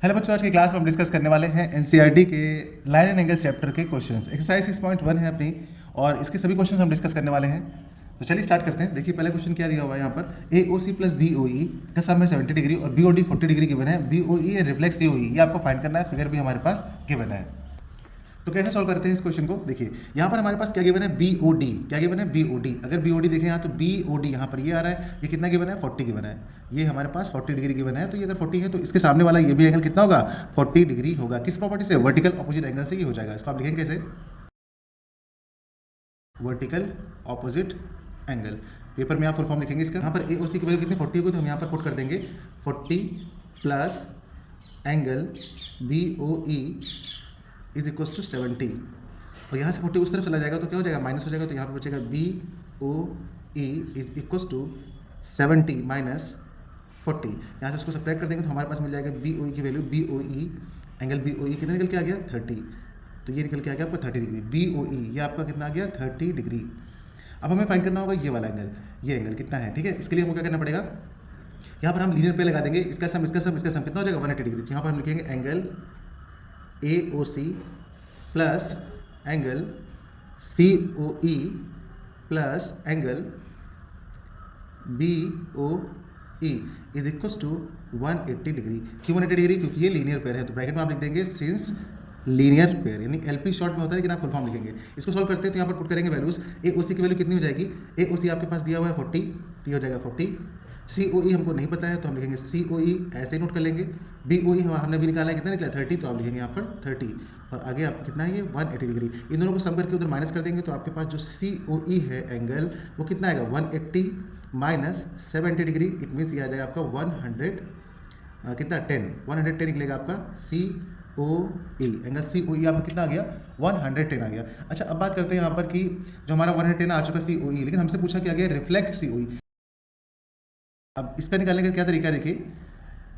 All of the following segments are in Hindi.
हेलो बच्चों, आज की क्लास में हम डिस्कस करने वाले हैं एनसीईआरटी के लाइन एंड एंगल्स चैप्टर के क्वेश्चंस। एक्सरसाइज 6.1 है अपनी, और इसके सभी क्वेश्चंस हम डिस्कस करने वाले हैं। तो चलिए स्टार्ट करते हैं। देखिए पहला क्वेश्चन क्या दिया हुआ है यहाँ पर, ए O C plus B O ई का सम है 70 डिग्री और B O D 40 degree given है। B O E and reflex C O E ये आपको फाइंड करना है, फिगर भी हमारे पास गिवन है। तो कैसे सॉल्व करते हैं इस क्वेश्चन को। देखिए यहाँ पर हमारे पास क्या गिवन है, बी ओ डी। क्या गिवन है, बी ओ डी। अगर बी ओ डी देखें यहाँ तो बी ओ डी यहाँ पर ये आ रहा है, ये कितना गिवन है, 40 गिवन है। ये हमारे पास 40 डिग्री गिवन है, तो ये अगर 40 है तो इसके सामने वाला ये भी एंगल कितना होगा, 40 डिग्री होगा। किस प्रॉपर्टी से, वर्टिकल ऑपोजिट एंगल से ही हो जाएगा। इसको आप लिखेंगे कैसे, वर्टिकल ऑपोजिट एंगल। पेपर में आप फुल फॉर्म लिखेंगे इसका। यहाँ पर ए और सी की वैल्यू कितनी 40 होगी, तो हम यहाँ पर पुट कर देंगे 40 plus angle B O E is equal to 70। और यहाँ से 40 उस तरफ चला जाएगा तो क्या हो जाएगा, माइनस हो जाएगा। तो यहाँ पर बचेगा B O E is equal to 70 minus 40। यहाँ से उसको सब्ट्रैक्ट कर देंगे तो हमारे पास मिल जाएगा बी ओ ई की value, B O E angle B O E कितना निकल के आ गया, 30। तो ये निकल के आ गया आपका 30 डिग्री। बी ओ ई ये आपका कितना आ गया, 30 डिग्री। अब हमें फाइंड करना होगा ये वाला एंगल, ये एंगल कितना है। ठीक है, इसके लिए हमको क्या करना पड़ेगा, यहाँ पर हम लीनियर पे लगा देंगे। इसका सम इसका सम इसका सम कितना हो जाएगा, 180 डिग्री। तो यहाँ पर हम लिखेंगे angle A O C plus angle C O E plus angle B O E is equal to 180 degree. क्यों 180 डिग्री, क्योंकि ये लीनियर पेयर है। तो ब्रैकेट में आप लिख देंगे सिंस लीनियर पेयर, यानी एलपी शॉर्ट में होता है, लेकिन आप फुल फॉर्म लिखेंगे। इसको सॉल्व करते हैं तो यहाँ पर पुट करेंगे वैल्यूज। ए ओ सी की वैल्यू कितनी हो जाएगी, ए ओ सी आपके पास दिया हुआ है 40, तो ये हो जाएगा 40। सी ओ ई हमको नहीं पता है तो हम लिखेंगे सी ओ ई, ऐसे ही नोट कर लेंगे। बी ओ ई हमने भी निकाला है, कितना निकला 30, तो आप लिखेंगे यहाँ पर 30। और आगे आपको कितना है, ये 180 डिग्री। इन दोनों को सम करके उधर माइनस कर देंगे तो आपके पास जो सी ओ ई है एंगल, वो कितना आएगा, 180 माइनस 70 डिग्री। इट मीन्स ये आ जाएगा आपका 100 कितना 10, 110 निकलेगा आपका सी O E. Angle C O ई आपको कितना आ गया, 110 आ गया। अच्छा अब बात करते हैं यहाँ पर कि जो हमारा 110 आ चुका सी ओ ई, लेकिन हमसे पूछा क्या गया, रिफ्लेक्स सी ओ ई। अब इसका निकालने का क्या तरीका देखिए,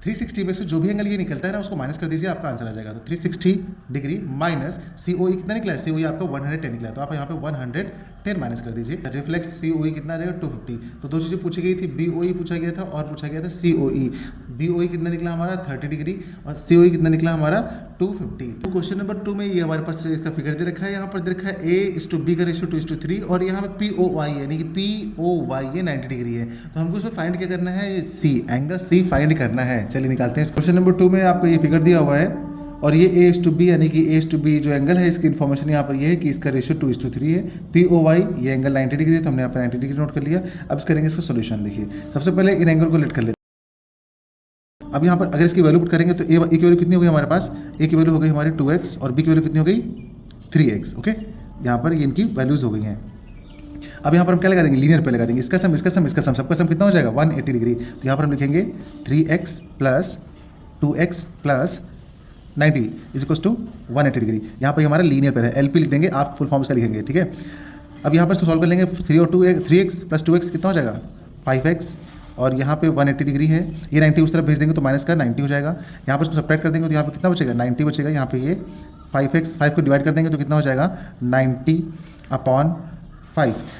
360 में से जो भी एंगल ये निकलता है ना उसको माइनस कर दीजिए, आपका आंसर आ जाएगा। तो 360 डिग्री माइनस सी ओ ई कितना निकला है, सी ओ ई आपका 110 निकला है, तो आप यहाँ पे 110 माइनस कर दीजिए। रिफ्लेक्स सी ओ ई कितना आ जाएगा, 250। तो दो चीज़ें पूछी गई थी, बी ओ ई पूछा गया था और पूछा गया था सी ओ ई। बी ओ ई कितना निकला हमारा 30 डिग्री और सी ओ ई कितना निकला हमारा 250। तो क्वेश्चन नंबर 2 में ये हमारे पास इसका फिगर दे रखा है, यहाँ पर दे रखा है A:B का रेशियो 2:3 और यहाँ पे पी ओ वाई यानी कि पी ओ वाई ये 90 डिग्री है। तो हमको इसमें फाइंड क्या करना है, ये सी एंगल सी फाइंड करना है। चलिए निकालते हैं। क्वेश्चन नंबर 2 में आपको ये फिगर दिया हुआ है और ये A:B यानी कि A:B जो एंगल है इसकी इन्फॉर्मेशन यहाँ पर ये है कि इसका रेशियो 2:3 है। पी ओ वाई ये एंगल 90 डिग्री है, तो हमने यहाँ पर 90 डिग्री नोट कर लिया। अब इस करेंगे इसका सोल्यूशन। देखिए सबसे पहले इन एंगल को लेट कर लेते हैं। अब यहाँ पर अगर इसकी वैल्यू पुट करेंगे तो ए की वैल्यू कितनी हो गई हमारे पास, ए की वैल्यू हो गई हमारी 2x और बी की वैल्यू कितनी हो गई 3x। ओके, यहाँ पर ये इनकी वैल्यूज हो गई हैं। अब यहाँ पर हम क्या लगा देंगे, लीनियर पे लगा देंगे। इसका सम इसका सम इसका सम, सबका सम कितना हो जाएगा 180 डिग्री। तो यहाँ पर हम लिखेंगे 3x plus 2x plus 90 is equal to 180 degree. यहाँ पर हमारा लीनियर पेयर है, एल पी लिख देंगे, आप फुल फॉर्म इसका लिखेंगे। ठीक है, अब यहाँ पर इसको सॉल्व कर लेंगे। 3 और 3x प्लस 2x कितना हो जाएगा 5x और यहाँ पे 180 डिग्री है। ये 90 उस तरफ भेज देंगे तो माइनस का 90 हो जाएगा। यहाँ पर इसको सब्ट्रैक्ट कर देंगे तो यहाँ पे कितना बचेगा 90 बचेगा। यहाँ पे ये 5x 5 को डिवाइड कर देंगे तो कितना हो जाएगा 90/5।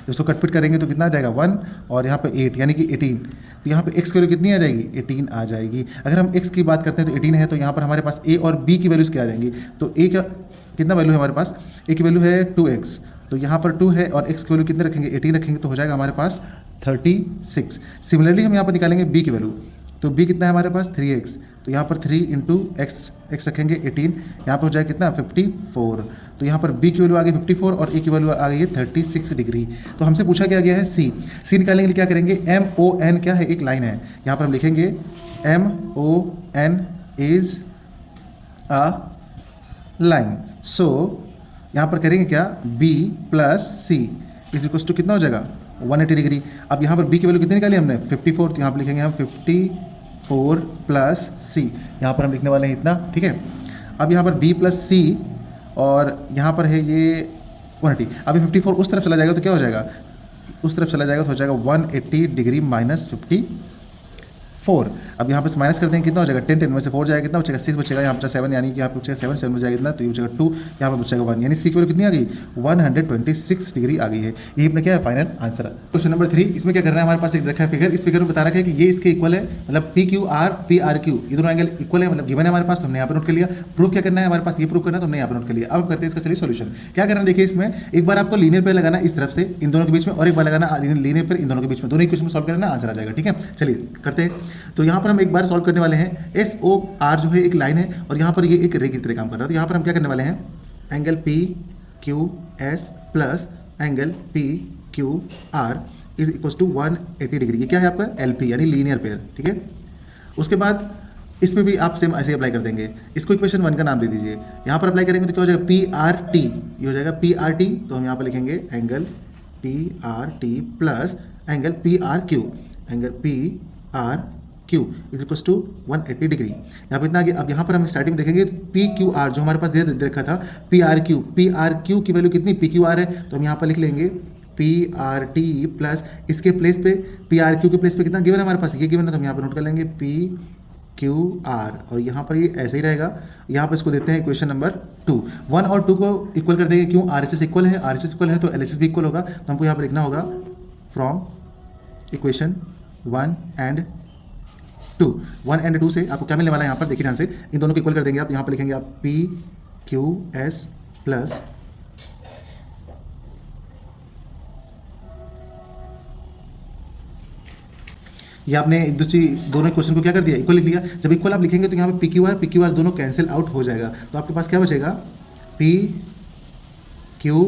इसको कटपिट करेंगे तो कितना आ जाएगा 1 और यहाँ पे 8 यानी कि 18। तो यहाँ पे x की वैल्यू कितनी आ जाएगी 18 आ जाएगी। अगर हम x की बात करते हैं तो 18 है, तो यहाँ पर हमारे पास a और b की वैल्यूज़ क्या आ जाएंगी। तो a का कितना वैल्यू है हमारे पास, a की वैल्यू है 2x, तो यहाँ पर 2 है और x की वैल्यू कितने रखेंगे 18 रखेंगे तो हो जाएगा हमारे पास 36। सिमिलरली हम यहाँ पर निकालेंगे b की वैल्यू, तो b कितना है हमारे पास 3x, तो यहाँ पर 3 इंटू x रखेंगे 18, यहाँ पर हो जाएगा कितना 54। तो यहाँ पर b की वैल्यू आ गई 54 और a की वैल्यू आ गई है 36 डिग्री। तो हमसे पूछा क्या गया है c निकालने के लिए क्या करेंगे, MON क्या है, एक लाइन है। यहाँ पर हम लिखेंगे MON is a line. So यहाँ पर करेंगे क्या, b plus c is equal to कितना हो जाएगा 180 डिग्री। अब यहाँ पर b की वैल्यू कितनी निकाली हमने 54, तो यहाँ पर लिखेंगे हम 54 प्लस c, यहाँ पर हम लिखने वाले हैं इतना। ठीक है, अब यहाँ पर b प्लस c और यहाँ पर है ये 180। अभी 54 उस तरफ चला जाएगा तो क्या हो जाएगा, उस तरफ चला जाएगा तो हो जाएगा 180 डिग्री माइनस 4। अब यहाँ पर माइनस करते हैं कितना हो जाएगा 10 10 में से 4 जाएगा कितना बचेगा 6 बचेगा, यहाँ पर 7 यानी कि यहाँ पे बचेगा 7 7 बचेगा कितना, तो ये बचेगा 2, यहाँ पर बचेगा 1, यानी सी की वैल्यू कितनी आ गई 126 डिग्री आ गई है। यही अपना क्या है फाइनल आंसर। क्वेश्चन नंबर 3, इसमें क्या करना है, हमारे पास एक रखा है फिगर, इस फिगर में बता रखा है कि ये इसके इक्वल है, मतलब P Q R P R Q ये दोनों एंगल इक्वल है, मतलब गिवन है हमारे पास, तो हमने यहाँ पर नोट कर लिया। प्रूफ क्या करना है हमारे पास, ये प्रूफ करना है तो हमने यहाँ पर नोट कर लिया। अब करते हैं इसका चलिए सोल्यूशन। क्या करना है देखिए, इसमें एक बार आपको लीनियर पेयर लगाना इस तरफ से इन दोनों के बीच में, और एक बार लगाना लीनियर पेयर इन दोनों के बीच में, दोनों इक्वेशन को सॉल्व करना आंसर आ जाएगा। ठीक है, चलिए करते हैं। तो यहाँ पर हम एक बार सॉल्व करने वाले हैं। एस ओ आर जो है एक लाइन है और यहाँ पर ये एक रे की तरह काम कर रहा है, तो यहाँ पर हम क्या करने वाले हैं, angle P Q S plus angle P Q R is equal to 180 degree. ये क्या है आपका एल पी यानी लीनियर पेयर। ठीक है, उसके बाद इसमें भी आप सेम ऐसे अप्लाई कर देंगे, इसको इक्वेशन 1 का नाम दे दीजिए। यहाँ पर अप्लाई करेंगे तो क्या हो जाएगा पी आर टी, ये हो जाएगा पी आर टी, तो हम यहाँ पर लिखेंगे angle P R T plus angle P R Q, angle P R Q is equal to 180 degree. यहाँ पर इतना आगे। अब यहाँ पर हम स्टार्टिंग में देखेंगे पी क्यू आर जो हमारे पास दे रखा था पी आर क्यू की वैल्यू कितनी, पी क्यू आर है, तो हम यहाँ पर लिख लेंगे पी आर टी प्लस इसके प्लेस पे पी आर क्यू के प्लेस पे कितना गिवन है हमारे पास, ये गिवन है, तो हम यहाँ पर नोट कर लेंगे पी क्यू आर, और यहाँ पर ये ऐसे ही रहेगा। यहाँ पर इसको देते हैं इक्वेशन नंबर 2। 1 और 2 को इक्वल कर देंगे, क्यों आर एच एस इक्वल है, आर एच एस इक्वल है तो एल एच एस भी इक्वल होगा, तो हमको यहाँ पर लिखना होगा फ्रॉम इक्वेशन 1 एंड 2। 1 एंड 2 से आपको क्या मिलने वाला है, यहाँ पर देखिए ध्यान से, इन दोनों को इक्वल कर देंगे आप। यहाँ पर लिखेंगे आप पी क्यू एस प्लस ये आपने एक दूसरी दोनों क्वेश्चन को क्या कर दिया, इक्वल लिख लिया। जब इक्वल आप लिखेंगे तो यहाँ पे पी क्यू आर दोनों कैंसिल आउट हो जाएगा, तो आपके पास क्या बचेगा P Q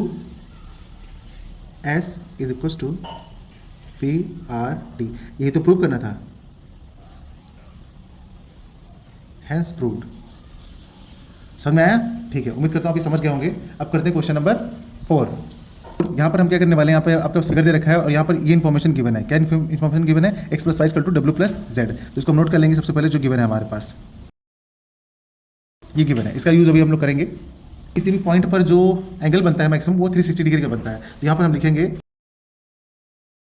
S is equal to P R T. यही तो प्रूव करना था, हैंस प्रूव्ड। समझ में आया? ठीक है, उम्मीद करता हूँ आप ये समझ गए होंगे। अब करते हैं क्वेश्चन नंबर 4। यहाँ पर हम क्या करने वाले हैं, यहाँ पे आपका फिगर दे रखा है और यहाँ पर ये इन्फॉर्मेशन गिवन है। क्या इन्फॉर्मेशन गिवन है, x plus Y equal to W plus Z. तो इसको हम नोट कर लेंगे सबसे पहले, जो गिवन है हमारे पास ये गिवन है, इसका यूज अभी हम लोग करेंगे। किसी भी पॉइंट पर जो एंगल बनता है मैक्सिमम वो 360 डिग्री का बनता है, तो यहाँ पर हम लिखेंगे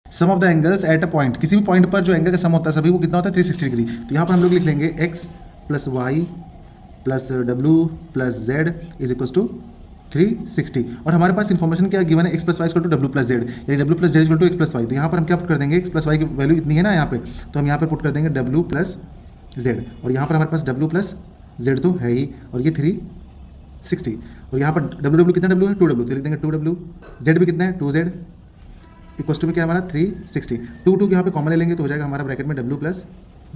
sum of the angles at a point. किसी भी पॉइंट पर जो एंगल का सम होता है सभी वो कितना होता है 360 डिग्री। तो यहाँ पर हम लोग लिख लेंगे एक्स प्लस वाई प्लस डब्ल्यू plus Z is equal to 360। और हमारे पास इन्फॉर्मेशन क्या गिवन है, x plus Y equal to W plus z, यानी डब्ल्यू plus Z equal to x plus y. तो यहाँ पर हम क्या पुट कर देंगे, एक्स प्लस वाई की वैल्यू इतनी है ना यहाँ पे, तो हम यहाँ पे पुट कर देंगे डब्ल्यू प्लस जेड, और यहाँ पर हमारे पास डब्ल्यू प्लस जेड तो है ही, और ये 360, और यहाँ पर डब्ल्यू कितना डब्ल्यू है 2W, तो लिख देंगे 2W। जेड भी कितना है 2Z, इक्वल टू में क्या हमारा 360। 2 यहाँ पे कॉमन ले लेंगे तो हो जाएगा हमारा ब्रैकेट में W plus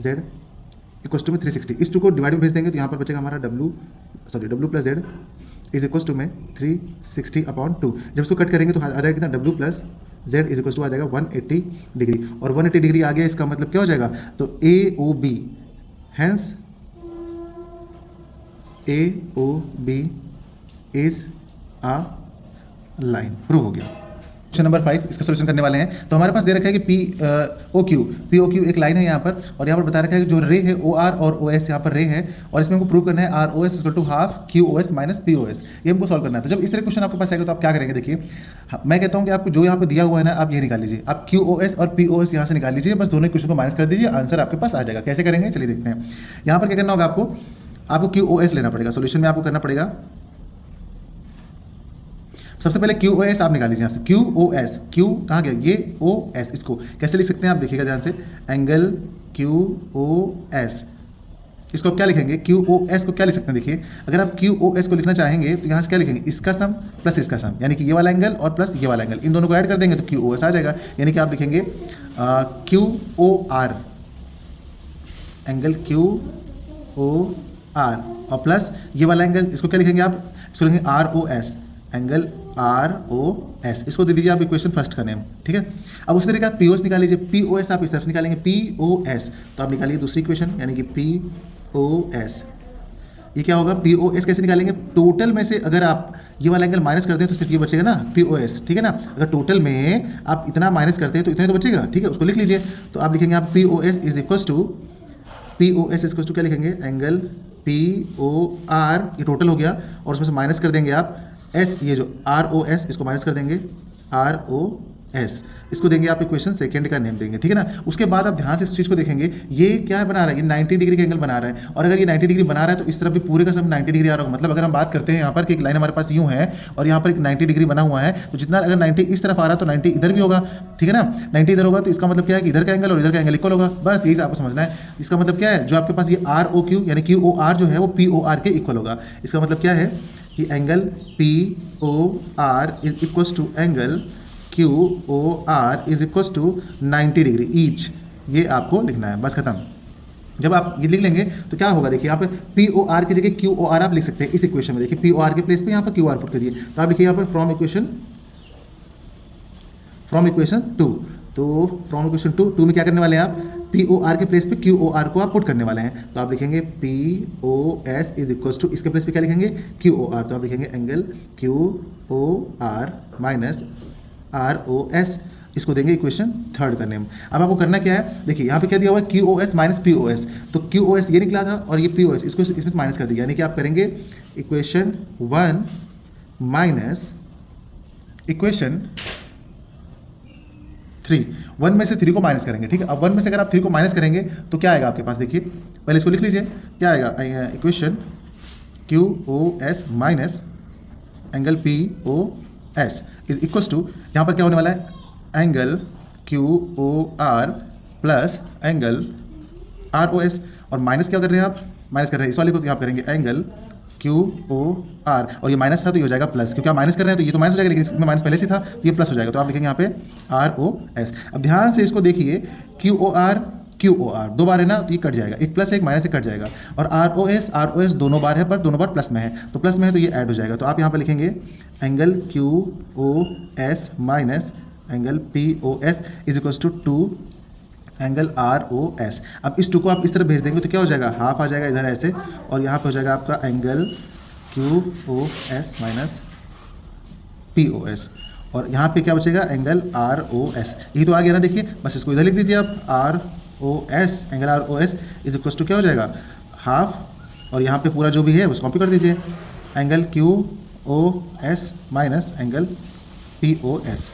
Z equal to में 360। इस 2 को डिवाइड में भेज देंगे तो यहाँ पर बचेगा हमारा W plus Z is equal to में 360 अपॉन 2। जब इसको कट करेंगे तो आ जाएगा कितना डब्ल्यू plus Z is equal to आ जाएगा 180 डिग्री, और 180 डिग्री आ गया, इसका मतलब क्या हो जाएगा, तो A O B, hence A O B is a line. Prove हो गया। क्वेश्चन नंबर 5 इसका सोल्यूशन करने वाले हैं। तो हमारे पास दे रखा है कि पी ओ क्यू एक लाइन है यहाँ पर, और यहाँ पर बता रखा है कि जो रे है ओ आर और ओ एस यहाँ पर रे है, और इसमें हमको प्रूव करना है R O S equal to half Q O S minus P O S. ये हमको सॉल्व करना है। तो जब इस तरह क्वेश्चन आपके पास आएगा तो आप क्या करेंगे, देखिए मैं कहता हूँ कि आपको जो यहाँ पर दिया हुआ है ना आप ये निकाल लीजिए, आप क्यू ओ एस और पी ओ एस यहाँ से निकाल लीजिए, बस दोनों क्वेश्चन को माइनस कर दीजिए, आंसर आपके पास आ जाएगा। कैसे करेंगे चलिए देखते हैं। यहाँ पर क्या करना होगा, आपको क्यू ओ एस लेना पड़ेगा, सोल्यूशन में आपको करना पड़ेगा। सबसे पहले क्यू ओ एस आप निकाल लीजिए यहाँ से, क्यू ओ एस, क्यू कहाँ गया, ये ओ एस, इसको कैसे लिख सकते हैं आप देखिएगा ध्यान से, एंगल क्यू ओ एस, इसको आप क्या लिखेंगे, क्यू ओ एस को क्या लिख सकते हैं, देखिए अगर आप क्यू ओ एस को लिखना चाहेंगे तो यहाँ से क्या लिखेंगे, इसका सम प्लस इसका सम, यानी कि ये वाला एंगल और प्लस ये वाला एंगल, इन दोनों को ऐड कर देंगे तो क्यू ओ एस आ जाएगा। यानी कि आप लिखेंगे Q O R, angle Q O R, और प्लस ये वाला एंगल, इसको क्या लिखेंगे आप, इसको लिखेंगे R O S, angle R O S, इसको दे दीजिए आप इक्वेशन फर्स्ट का नेम। ठीक है, अब उसी तरीके आप पी ओ एस निकाल लीजिए, पी ओ एस आप इस तरफ से निकालेंगे पी ओ एस, तो आप निकालिए दूसरी इक्वेशन, यानी कि पी ओ एस, ये क्या होगा, पी ओ एस कैसे निकालेंगे, टोटल में से अगर आप ये वाला एंगल माइनस करते हैं तो सिर्फ ये बचेगा ना पी ओ एस, ठीक है ना। अगर टोटल में आप इतना माइनस करते हैं तो इतना तो बचेगा, ठीक है, उसको लिख लीजिए। तो आप लिखेंगे आप P O S is equal to, P O S equal to क्या लिखेंगे, एंगल पी ओ आर, ये टोटल हो गया, और उसमें से माइनस कर देंगे आप एस, ये जो आर ओ एस इसको माइनस कर देंगे, आर ओ एस, इसको देंगे आप इक्वेशन सेकंड का नेम देंगे, ठीक है ना। उसके बाद आप ध्यान से इस चीज़ को देखेंगे, ये क्या है बना रहा है, ये 90 डिग्री का एंगल बना रहा है, और अगर ये 90 डिग्री बना रहा है तो इस तरफ भी पूरे का सब 90 डिग्री आ रहा होगा। मतलब अगर हम बात करते हैं यहाँ पर कि एक लाइन हमारे पास यूँ है और यहाँ पर एक 90 डिग्री बना हुआ है, तो जितना अगर 90 इस तरफ आ रहा है तो 90 इधर भी होगा, ठीक है ना। 90 इधर होगा तो इसका मतलब क्या है कि इधर का एंगल और इधर का एंगल इक्वल होगा, बस यही आपको समझना है। इसका मतलब क्या है, जो आपके पास ये आर ओ क्यू यानी क्यू ओ आर जो है वो पी ओ आर के इक्वल होगा। इसका मतलब क्या है कि angle P O R is equals to angle Q O R is equals to 90 degree each, ये आपको लिखना है, बस खत्म। जब आप ये लिख लेंगे तो क्या होगा, देखिए यहाँ पे पी ओ आर की जगह क्यू ओ आर आप लिख सकते हैं इस इक्वेशन में। देखिए पी ओ आर के प्लेस पे यहाँ पर क्यू आर पुट करिए, तो आप लिखिए यहाँ पर फ्रॉम इक्वेशन 2। तो फ्रॉम इक्वेशन 2 में क्या करने वाले हैं आप, पी ओ आर के प्लेस पे क्यू ओ आर को आप पुट करने वाले हैं। तो आप लिखेंगे P O S is equals to, इसके प्लेस पे क्या लिखेंगे, क्यू ओ आर। तो आप लिखेंगे angle Q O R minus R O S, इसको देंगे इक्वेशन थर्ड का नेम। अब आपको करना क्या है, देखिए यहाँ पे क्या दिया हुआ है, Q O S minus P O S. तो क्यू ओ एस ये निकला था और ये पी ओ एस, इसको इसमें से माइनस कर दिया, यानी कि आप करेंगे इक्वेशन 1 माइनस इक्वेशन 3। 1 में से 3 को माइनस करेंगे, ठीक है। अब 1 में से अगर आप 3 को माइनस करेंगे तो क्या आएगा आपके पास, देखिए पहले इसको लिख लीजिए, क्या आएगा, equation Q O S minus angle P O S is equals to, यहाँ पर क्या होने वाला है, angle Q O R plus angle R O S, और माइनस क्या कर रहे हैं आप, माइनस कर रहे हैं इस वाले को, तो यहाँ करेंगे एंगल क्यू ओ आर, और ये माइनस था तो ये हो जाएगा प्लस, क्योंकि आप माइनस कर रहे हैं तो ये तो माइनस हो जाएगा, लेकिन इसमें माइनस पहले से था तो ये प्लस हो जाएगा। तो आप लिखेंगे यहाँ पे आर ओ एस। अब ध्यान से इसको देखिए, क्यू ओ आर 2 बार है ना, तो ये कट जाएगा, एक प्लस एक माइनस से कट जाएगा, और आर ओ एस दोनों बार है पर दोनों बार प्लस में है, तो प्लस में है तो ये ऐड हो जाएगा। तो आप यहाँ पर लिखेंगे angle Q O S minus angle P O S is equals to 2 angle R O S. अब इस 2 को आप इस तरफ भेज देंगे तो क्या हो जाएगा, हाफ आ जाएगा इधर ऐसे, और यहाँ पे हो जाएगा आपका angle Q O S minus P O S, और यहाँ पे क्या बचेगा, एंगल आर ओ एस। ये तो आ गया ना, देखिए बस इसको इधर लिख दीजिए आप, R O S, angle R O S is equals to क्या हो जाएगा, हाफ, और यहाँ पे पूरा जो भी है उसको कॉपी कर दीजिए, angle Q O S minus angle P O S.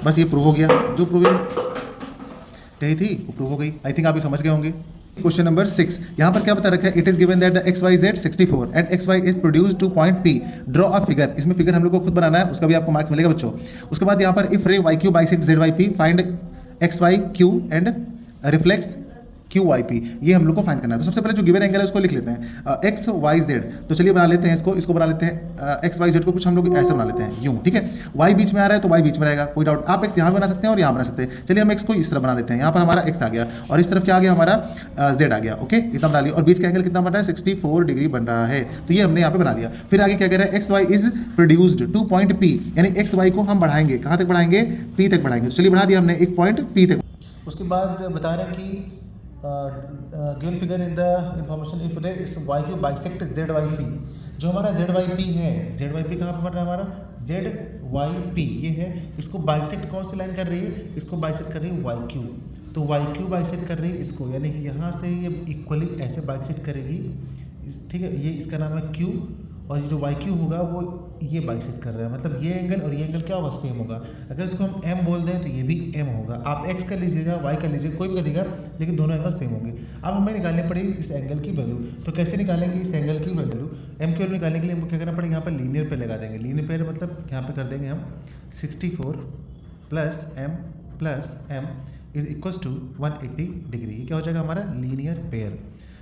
बस ये प्रूव हो गया, जो प्रूविंग कही थी वो प्रूव हो गई। आई थिंक आप ये समझ गए होंगे। क्वेश्चन नंबर 6, यहाँ पर क्या बता रखा है, it is given that the X Y Z 64 and X Y is produced to point P, draw a figure. इसमें फिगर हम लोग को खुद बनाना है, उसका भी आपको मार्क्स मिलेगा बच्चों। उसके बाद यहाँ पर if ray Y Q bisect Z Y P, find X Y Q and reflex Q Y P, ये हम लोग को फाइंड करना है। तो सबसे पहले जो गिवन एंगल है उसको लिख लेते हैं, एक्स वाई जेड। तो चलिए बना लेते हैं इसको बना लेते हैं एक्स वाई जेड को कुछ हम लोग ऐसे बना लेते हैं यूँ, ठीक है। वाई बीच में आ रहा है तो वाई बीच में रहेगा, कोई डाउट। आप एक्स यहाँ बना सकते हैं और यहाँ बना सकते हैं। चलिए हम एक्स को इस तरह बना लेते हैं, यहाँ पर हमारा एक्स आ गया और इस तरफ क्या आ गया, हमारा जेड आ गया, ओके इतना बना लिया। और बीच का एंगल कितना बन रहा है, 64 डिग्री बन रहा है, तो ये हमने यहाँ पे बना लिया। फिर आगे क्या कह रहा है, X Y is produced to point P, यानी एक्स वाई को हम बढ़ाएंगे, कहाँ तक बढ़ाएंगे, पी तक बढ़ाएंगे। तो चलिए बढ़ा दिया हमने एक पॉइंट पी तक। उसके बाद बता रहे हैं कि given figure in the information if ray is Y Q bisect Z Y P, जो हमारा जेड वाई पी है, जेड वाई पी कहाँ पर बन रहा है हमारा, जेड वाई पी ये है, इसको बाइसेक्ट कौन सी लाइन कर रही है, इसको बाइसेक्ट कर रही है वाई क्यू। तो वाई क्यू बाइसेक्ट कर रही है इसको, यानी कि यहाँ से ये इक्वली ऐसे बाइसेक्ट करेगी, ठीक है, ये इसका नाम है क्यू, और ये जो वाई क्यू होगा वो ये बाइसेक्ट कर रहा है, मतलब ये एंगल और ये एंगल क्या होगा, सेम होगा। अगर इसको हम एम बोल दें तो ये भी एम होगा। आप एक्स कर लीजिएगा, वाई कर लीजिएगा, कोई भी करिएगा, लेकिन दोनों एंगल सेम होंगे। अब हमें निकालनी पड़ेगी इस एंगल की वैल्यू। तो कैसे निकालेंगे इस एंगल की वैल्यू, एम की वैल्यू निकालने के लिए हमको क्या करना पड़ेगा, यहाँ पर लीनियर पे लगा देंगे। लीनियर पे मतलब यहाँ पे कर देंगे हम 64 plus M is equals to 180 degree. ये क्या हो जाएगा हमारा लीनियर पेयर।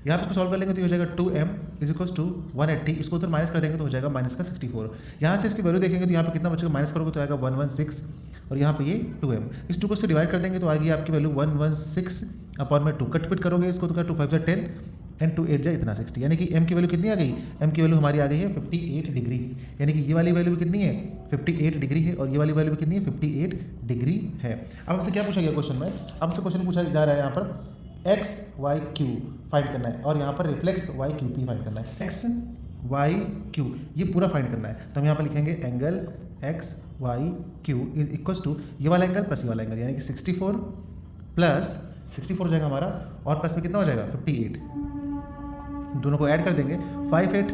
यहाँ पे इसको सॉल्व कर लेंगे तो हो जाएगा 2m इज इक्वल्स टू 180, इसको उधर माइनस कर देंगे तो हो जाएगा माइनस का 64। यहाँ से इसकी वैल्यू देखेंगे तो यहाँ पे कितना बचेगा, माइनस करोगे तो आएगा 116, और यहाँ पे ये 2m, इस 2 को से डिवाइड कर देंगे तो आएगी आपकी वैल्यू 116 अपॉन में 2, कट पिट करोगे इसको तो 2 5 जा 10 एंड 2 8 जा इतना 60, यानी कि m की वैल्यू कितनी आ गई, m की वैल्यू हमारी आ गई है 58 डिग्री, यानी कि ये वाली वैल्यू भी कितनी है 58 डिग्री है, और ये वाली वैल्यू भी कितनी है 58 डिग्री है। अब हमसे क्या पूछा गया क्वेश्चन में, अब हमसे क्वेश्चन पूछा जा रहा है यहाँ पर एक्स वाई क्यू फाइंड करना है, और यहाँ पर reflex Y Q P find करना है। एक्स वाई क्यू ये पूरा फाइंड करना है, तो हम यहाँ पर लिखेंगे angle X Y Q is equals to ये वाला एंगल प्लस ये वाला एंगल, यानी कि 64 प्लस 64 हो जाएगा हमारा, और प्लस में कितना हो जाएगा 58, दोनों को ऐड कर देंगे 5 8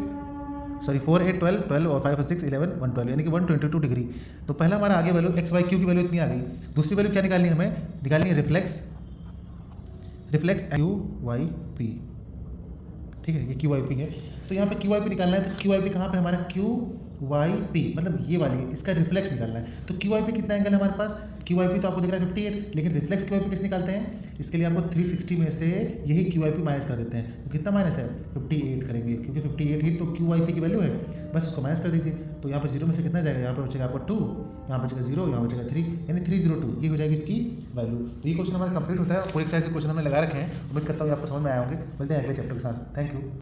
सॉरी 4 8 12 12 और 5 और 6 11 112 यानी कि 122 डिग्री। तो पहला हमारा आगे वैल्यू एक्स वाई क्यू की वैल्यू इतनी आ गई। दूसरी वैल्यू क्या निकालनी है हमें, निकालनी है रिफ्लेक्स क्यू वाई पी, ठीक है, ये क्यू वाई पी है। तो यहाँ पे क्यू वाई पी निकालना है, तो क्यू वाई पी कहाँ पे हमारा क्यू वाई पी मतलब ये वाली, इसका रिफ्लेक्स निकालना है। तो क्यू वाई पी कितना एंगल है हमारे पास, क्यू वाई पी तो आपको दिख रहा है 58, लेकिन रिफ्लेक्स क्यू वाई पी किस निकालते हैं, इसके लिए आपको 360 में से यही क्यू वाई पी माइनस कर देते हैं। तो कितना माइनस है, 58 करेंगे, क्योंकि 58 ही तो क्यू वाई पी की वैल्यू है, बस उसको माइनस कर दीजिए। तो यहाँ पर 0 में से कितना जाएगा, यहाँ पर बचेगा आपको 2, यहाँ पर बचेगा 0, यहाँ बचेगा 3, यानी 302 ये हो जाएगी इसकी वैल्यू। तो ये क्वेश्चन हमारा कंप्लीट होता है और पूरे एक्सरसाइज के क्वेश्चन हमने लगा रखे हैं। उम्मीद करता हूँ आपको समझ में आए होंगे। मिलते हैं अगले चैप्टर के साथ। Thank you.